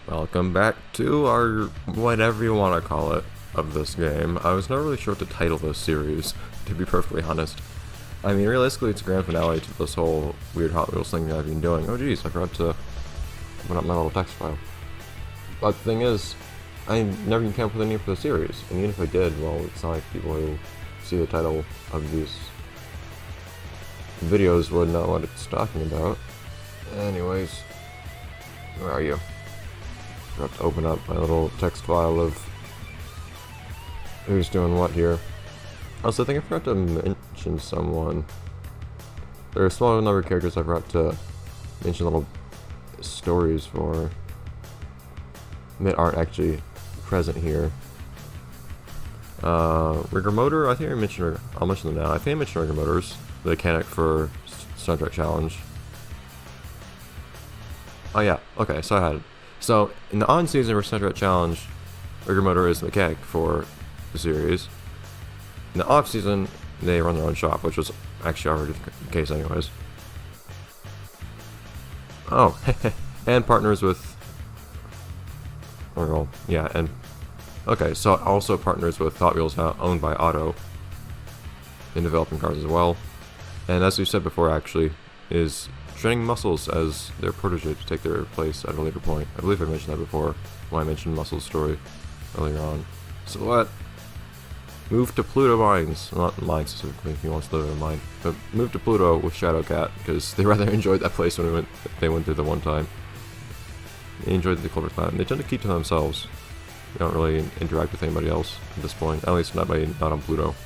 Welcome back to our whatever you want to call it of this game. I was not really sure what to title this series, to be perfectly honest. I mean, realistically, it's a grand finale to this whole weird Hot Wheels thing that I've been doing. Oh geez, I forgot to open up my little text file. But the thing is, I never even came up with a name for the series, and even if I did, well, it's not like people who see the title of these videos would know what it's talking about. Anyways, where are you? I have to open up my little text file of who's doing what here. Also, I think I forgot to mention someone. There are a small number of characters I forgot to mention little stories for that aren't actually present here. Rigger Motor, I think I mentioned I'll mention them now. I think I mentioned Rigger Motors, the mechanic for Stunt Challenge. Oh yeah, okay, so I had it. So, in the on-season for Stunt Challenge, Rigger Motor is the mechanic for the series. In the off-season, they run their own shop, which was actually already the case anyways. Oh, and partners with... Oh, well, yeah, and... Okay, so also partners with Hot Wheels, owned by Otto, in developing cars as well. And as we said before, actually, is training Muscles as their protege to take their place at a later point. I believe I mentioned that before when I mentioned Muscles' story earlier on. So what? Move to Pluto Mines. Well, not mine specifically, if he wants to live in a mine. But move to Pluto with Shadowcat, because they rather enjoyed that place when they went through the one time. They enjoyed the Clover Clan. They tend to keep to themselves. They don't really interact with anybody else at this point. At least not on Pluto.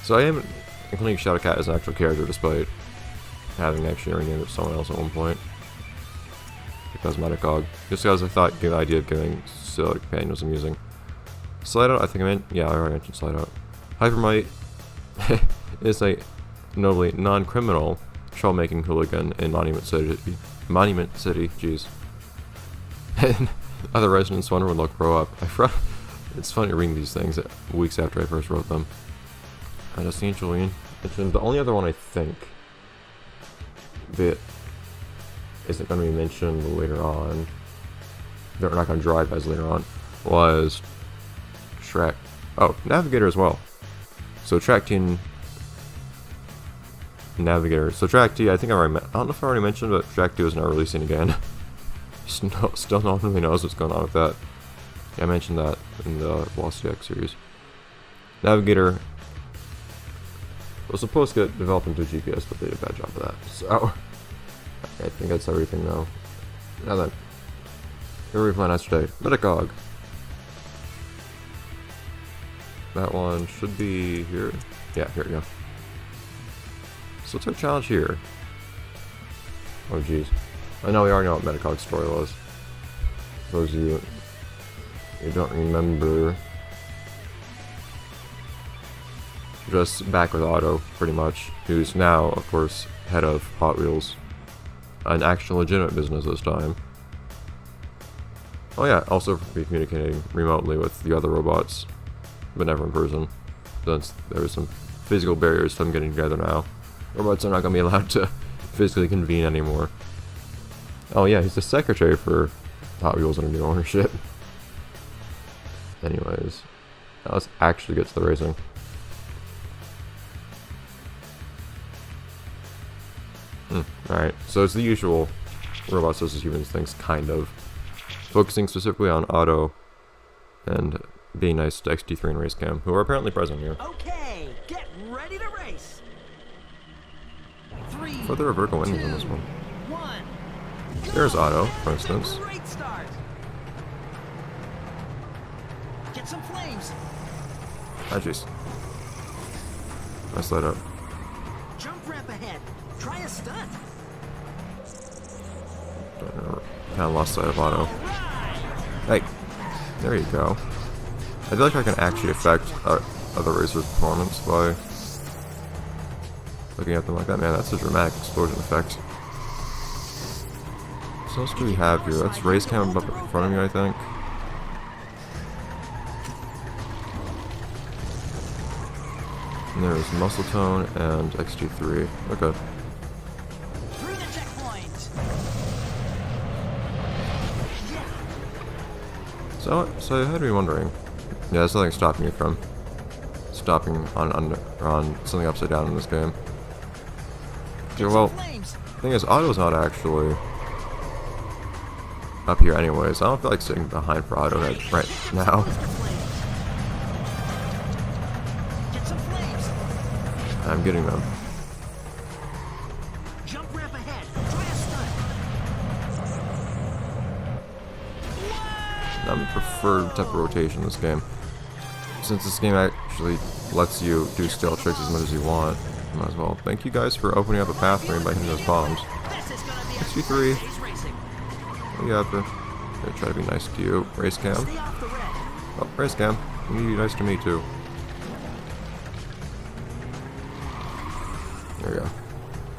So I am including Shadowcat as an actual character, despite having actually renamed it to someone else at one point. The Cosmetic Cog. Just because I thought the idea of giving Silly Companion was amusing. Slide Out, I think I meant, yeah, I already mentioned Slide Out. Hypermite is a notably non-criminal troublemaking hooligan in Monument City, jeez. And other residents wonder when they'll grow up. It's funny reading these things weeks after I first wrote them. I just seen Julian mentioned the only other one I think that isn't going to be mentioned later on, that we're not going to drive as later on, was Track. Oh, Navigator as well. So Track T and Navigator. So Track T, I think I don't know if I already mentioned, but Track T is now releasing again. Still no one really knows what's going on with that. Yeah, I mentioned that in the Lost CX series. Navigator was supposed to get developed into GPS, but they did a bad job of that. So, I think that's everything now. Now then, here we plan yesterday. Metacog. That one should be here. Yeah, here we go. So what's our challenge here? Oh jeez. I know we already know what Metacog's story was. For those of you who don't remember, just back with Otto, pretty much, who's now, of course, head of Hot Wheels. An actual legitimate business this time. Oh yeah, also be communicating remotely with the other robots, but never in person, since there's some physical barriers to them getting together now. Robots are not going to be allowed to physically convene anymore. Oh yeah, he's the secretary for Hot Wheels under new ownership. Anyways, now let's actually get to the racing. Alright, so it's the usual robots versus humans things, kind of. Focusing specifically on Otto and being nice to XT3 and Racecam, who are apparently present here. Okay, get ready to race. 3, For the Roberto endings on this one. 1, There's Otto, for instance. Great start. Get some flames. Ah, jeez. Messed that up. Jump ramp ahead. Try a stunt. Kind of lost sight of Otto. Hey, there you go. I feel like I can actually affect other racers' performance by looking at them like that. Man, that's a dramatic explosion effect. So what else do we have here? That's Racecam up in front of me, I think. And there's Muscle Tone and XG3. Okay. Through the checkpoint. So you had me wondering. Yeah, there's nothing stopping you from stopping on something upside down in this game. Yeah, well, the thing is, Otto's not actually up here anyways. I don't feel like sitting behind for Otto right now. I'm getting them. Jump ramp ahead. Try a stunt. I'm a preferred type of rotation in this game. Since this game actually lets you do stealth tricks as much as you want, might as well. Thank you guys for opening up a path for me by hitting those bombs. 63. What do you have for? I'm gonna try to be nice to you. Race cam. Oh, race cam. You need to be nice to me too. There we go.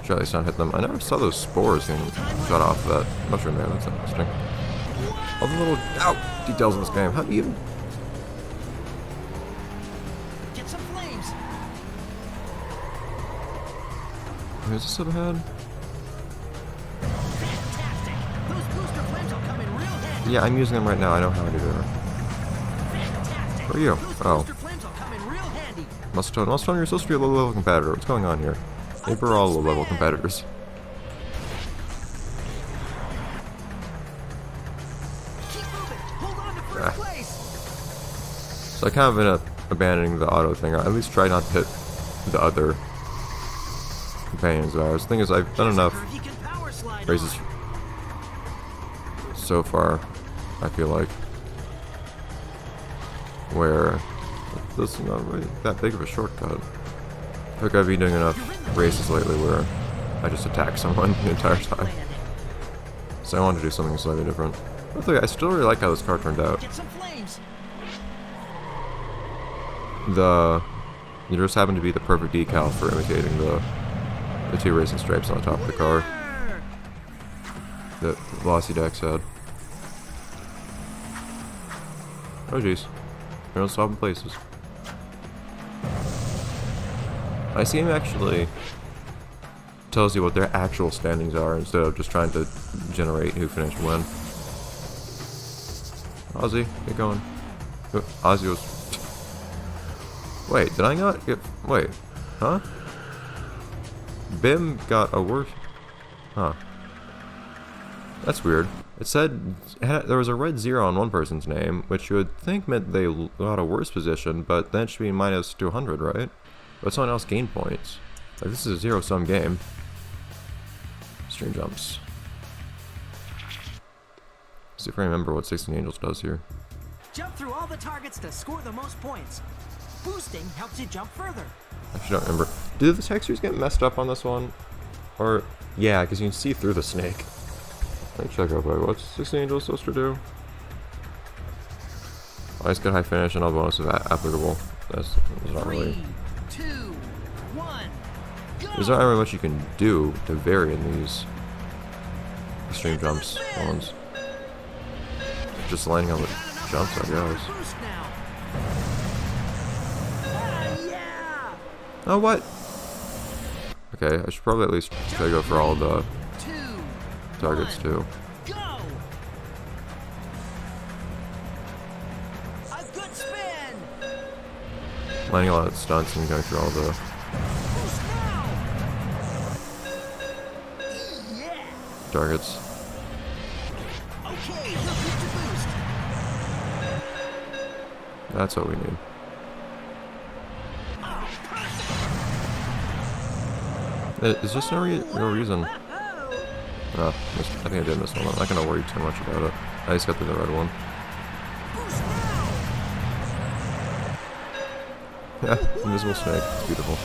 Try at least not hit them. I never saw those spores getting shot off that mushroom man. That's interesting. All the little details in this game. How do you even? Get some flames. Is this up ahead? Fantastic. Those booster flames will come in real handy. Yeah, I'm using them right now. I know how to do that. Fantastic. Where are you? Those Oh. booster flames will come in real handy. Mustone, you're supposed to be a low-level competitor. What's going on here? Maybe we're all low-level competitors. Keep moving. Hold on to first place. So I kind of ended up abandoning the auto thing. I at least try not to hit the other companions of ours. The thing is, I've done enough Curve you can power slide races on. so far, I feel like, where this is not really that big of a shortcut. I think I've been doing enough races lately where I just attack someone the entire time. So I wanted to do something slightly different. I still really like how this car turned out. Get some flames. It just happened to be the perfect decal for imitating the two racing stripes on the top of the car that Velocity Dex had. Oh jeez. They're not swapping places. This game actually tells you what their actual standings are instead of just trying to generate who finished when. Ozzy, get going. Ozzy was... Wait, did I not get... Wait, huh? Bim got a worse... Huh. That's weird. It said there was a red 0 on one person's name, which you would think meant they got a worse position, but then it should be minus 200, right? But someone else gained points. Like, this is a zero-sum game. Stream jumps. See if I remember what 16 Angels does here. Jump through all the targets to score the most points. Boosting helps you jump further. I actually don't remember. Did the textures get messed up on this one? Or, yeah, because you can see through the snake. Let me check real quick. What's 16 Angels supposed to do? I just got high finish and all bonuses applicable. That's not really... 3, 2, 1, go! There's not really much you can do to vary in these extreme jumps ones. Just landing on the jumps, I guess. Boost now. Yeah! Oh, what? Okay, I should probably at least try to go for all the 2, targets 1, too. Go! A good spin! Landing a lot of stunts and going through all the Boost now! Yeah! targets. Okay, you'll get your boost. That's what we need. Oh, perfect! There's just no reason. Oh, I think I did miss one. I'm not gonna worry too much about it. I just got through the red one. Boost now! Yeah, invisible snake. It's beautiful.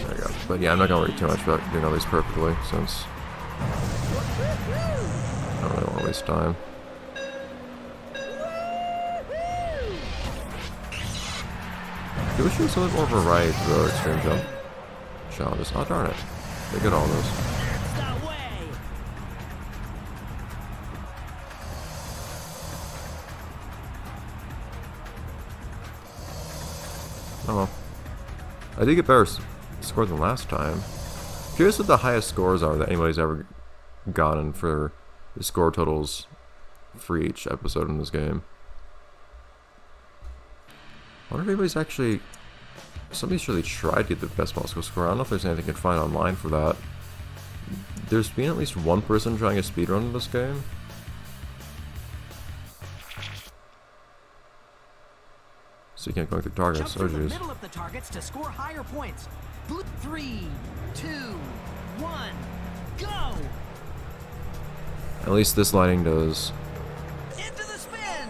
There we go. But yeah, I'm not gonna worry too much about doing all these perfectly since I don't really want to waste time. I wish there was a little more variety to the extreme jump challenges. Oh darn it. They get all those. That's the way! Oh well. I did get better score than last time. Curious what the highest scores are that anybody's ever gotten for the score totals for each episode in this game. I wonder if anybody's actually... Somebody's really tried to get the best possible score. I don't know if there's anything you can find online for that. There's been at least one person trying a speedrun in this game. So you can't go through targets. Oh, Jump through the jeez. middle of the targets to score higher points. 3, 2, 1, go! At least this lighting does Into the spin!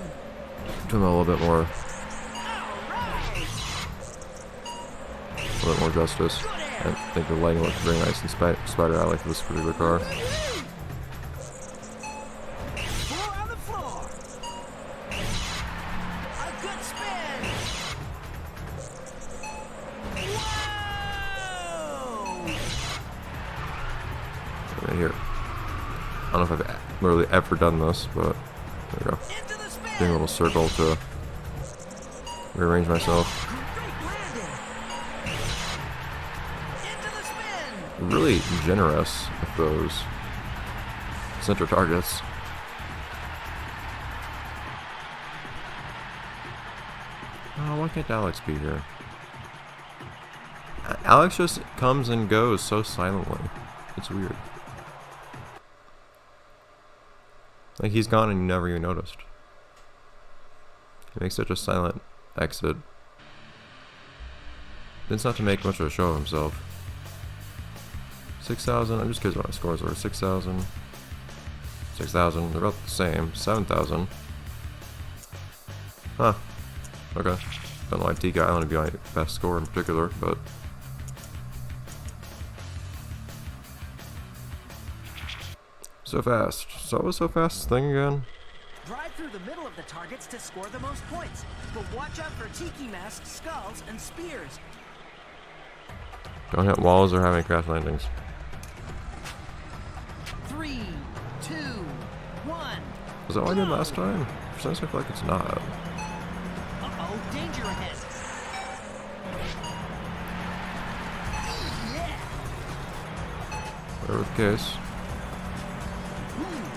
do him a little bit more, Alright! a little more justice. I think the lighting looks very nice in Spider Alley for this particular car. Four on the floor! A good spin! Whoa! Right here. I don't know if I've literally ever done this, but there we go. Into the spin! Doing a little circle to rearrange myself. Really generous with those center targets. Oh, why can't Alex be here? Alex just comes and goes so silently. It's weird. Like he's gone and you never even noticed. He makes such a silent exit. It's not to make much of a show of himself. 6,000, I'm just curious what my scores are. 6,000. 6,000, they're about the same. 7,000. Huh. Okay. Don't know why Tiki Island would be my best score in particular, but... So fast. So what was so fast thing again? Drive through the middle of the targets to score the most points. But watch out for tiki masks, skulls, and spears. Don't hit walls or have any crash landings. 3, 2, 1. Was that what I did last time? For some reason I feel like it's not. Uh-oh, danger ahead. Yeah. Whatever the case.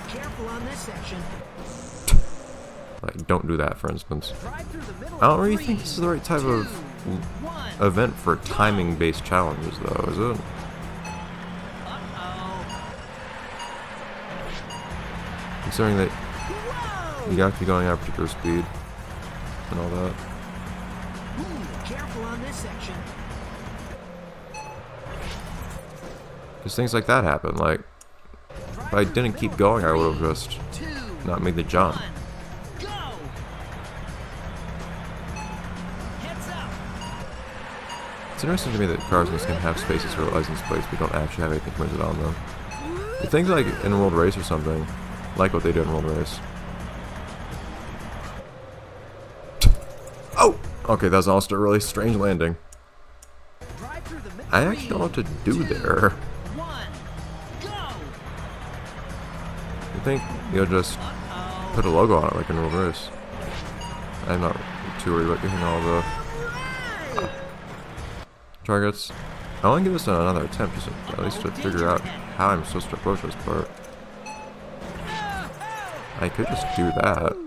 Careful on this section. Like, don't do that, for instance. Drive through the middle. I don't really 3, think this is the right type 2, of 1. event for timing-based challenges, though, is it? Uh-oh. Considering that Whoa! you got to be going at a particular speed and all that. Careful on this section. Because things like that happen. Like, if I didn't keep going, I would have just not made the jump. Go! Heads up! It's interesting to me that cars in this game have spaces for license plates, but don't actually have anything printed on them. You think like in World Race or something, like what they did in World Race. Oh! Okay, that was also a really strange landing. I actually don't know what to do there. You think you'll just put a logo on it like in World Race? I'm not too worried about getting all the targets. I want to give this another attempt, just at least to figure out how I'm supposed to approach this part. I could just do that.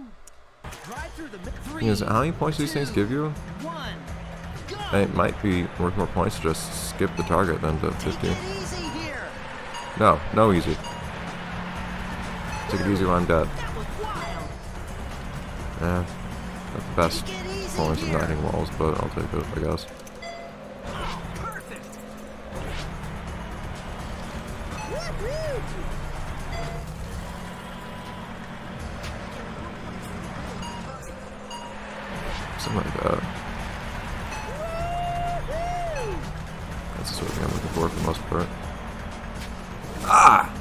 Because how many points do these things give you? And it might be worth more points to just skip the target than to 50. No, no easy. Take it easy when I'm dead. Yeah, not the best performance of not hitting walls, but I'll take it, I guess. Something like that. That's the sort of thing I'm looking for the most part. Ah!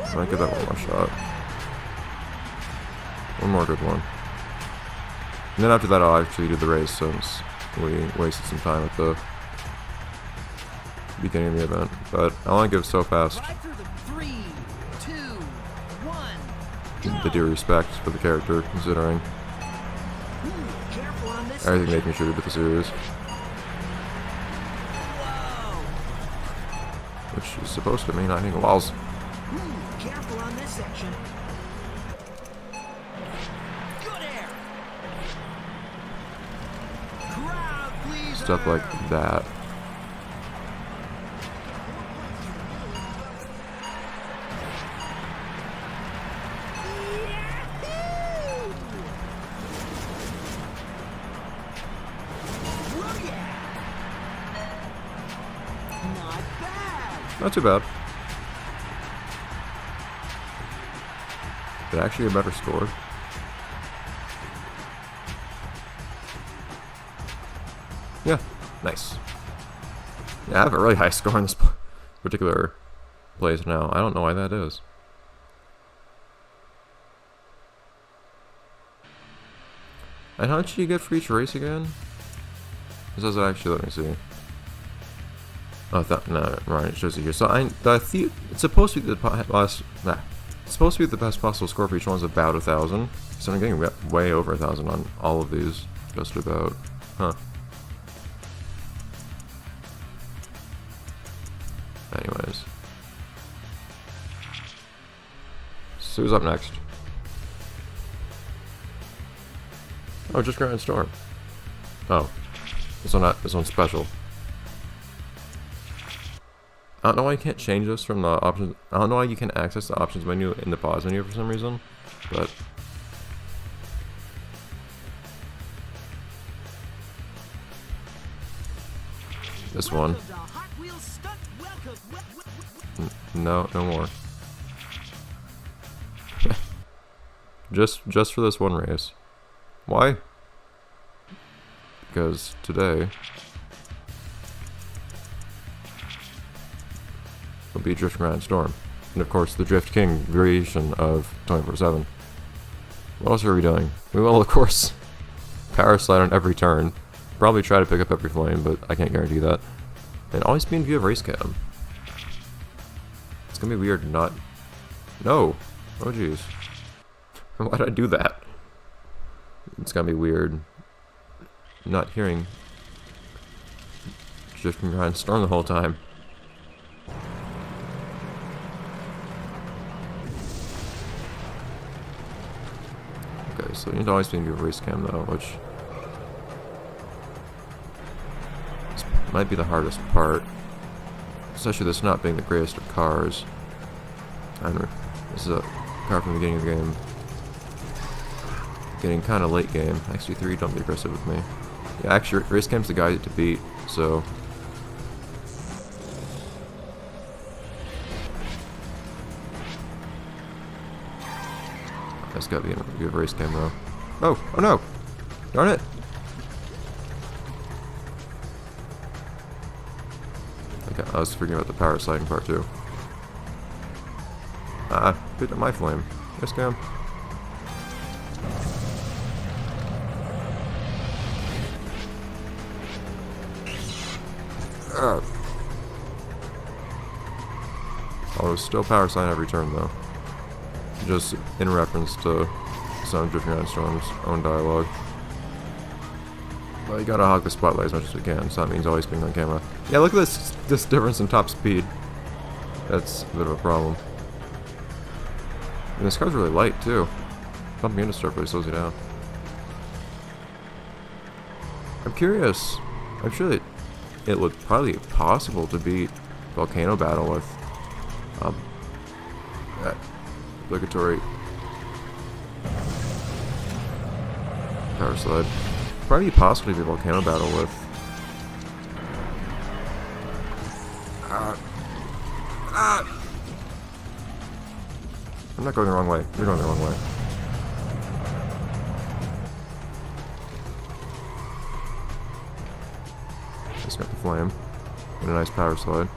I might get that one more shot. One more good one. And then after that I'll actually do the race since we wasted some time at the beginning of the event. But I want to give So Fast the due respect for the character, considering everything making sure to beat the series. which is supposed to mean not hitting walls. Careful on this section. Good air. Crowd, please. Stuff like that. Not bad. Not too bad. But actually a better score. Yeah, nice. Yeah, I have a really high score in this particular place now. I don't know why that is. And how much do you get for each race again? This doesn't actually let me see. Oh, no, right, it shows you here. So it's supposed to be it's supposed to be the best possible score for each one is about 1,000. So I'm getting way over 1,000 on all of these, just about. Huh. Anyways. So who's up next? Oh, just Grand Storm. Oh. This one's special. I don't know why you can't change this from the options. I don't know why you can access the options menu in the pause menu for some reason, but this one. No more. just for this one race. Why? Because today will be Drift Grand Storm. And of course the Drift King variation of 24/7. What else are we doing? We will of course power slide on every turn. Probably try to pick up every flame, but I can't guarantee that. And always be in view of race cam. It's gonna be weird not... No! Oh jeez. Why did I do that? It's gonna be weird not hearing Drift Grand Storm the whole time. Okay, so you need to always be in view of race cam though, which might be the hardest part. Especially this not being the greatest of cars. I don't know. This is a car from the beginning of the game. Getting kind of late game. XG3, don't be aggressive with me. Yeah, actually, race cam's the guy to beat, so... That's gotta be in view of race cam though. Oh no! Darn it! Okay, I was forgetting about the power sliding part too. Hit my flame. Yes, cam. Oh, still power sign every turn though. Just in reference to some Drift Grand Storm's own dialogue. Well, you gotta hog the spotlight as much as we can, so that means always being on camera. Yeah, look at this difference in top speed. That's a bit of a problem. And this car's really light too. Bumping into stuff really slows you down. I'm curious. I'm sure that it would probably be possible to beat Volcano Battle with that obligatory power slide. Probably possibly be Volcano Battle with I'm not going the wrong way. You're going the wrong way. Just got the flame and a nice power slide.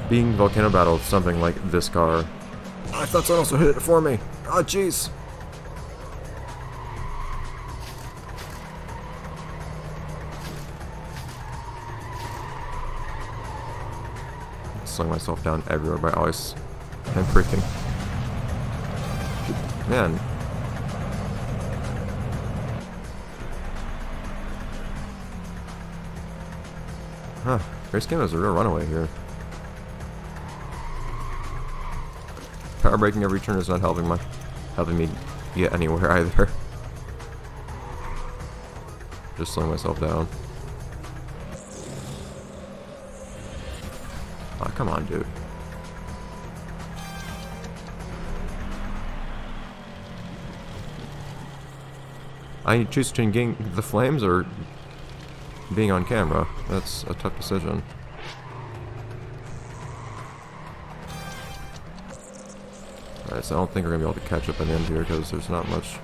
Being Volcano Battle with something like this car. I thought someone else would hit it for me. Oh jeez. Slowing myself down everywhere by always and freaking. Man. Huh. Race Game is a real runaway here. Power braking every turn is not helping me get anywhere either. Just slowing myself down. Aw, come on, dude. I choose between getting the flames or being on camera. That's a tough decision. Alright, so I don't think we're going to be able to catch up in the end here because there's not much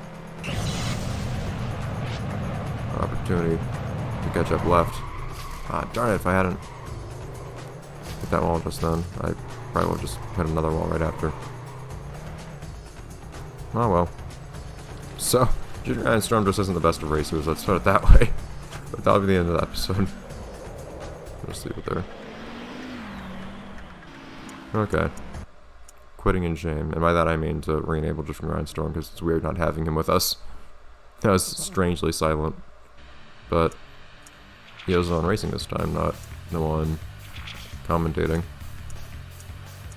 opportunity to catch up left. Ah, darn it, if I hadn't hit that wall just then, I probably would have just hit another wall right after. Oh well. So, Junior Iron Storm just isn't the best of racers, let's put it that way. But that'll be the end of the episode. Just leave it there. Okay. Quitting in shame, and by that I mean to re-enable Junior Iron Storm because it's weird not having him with us. That was strangely silent. But he was on racing this time, not the one commentating.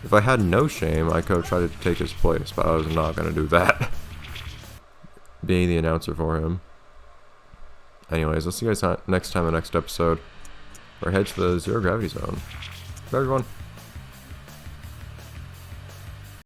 If I had no shame, I could have tried to take his place, but I was not going to do that. Being the announcer for him. Anyways, I'll see you guys next time in the next episode. We're headed to the Zero Gravity Zone. Bye everyone.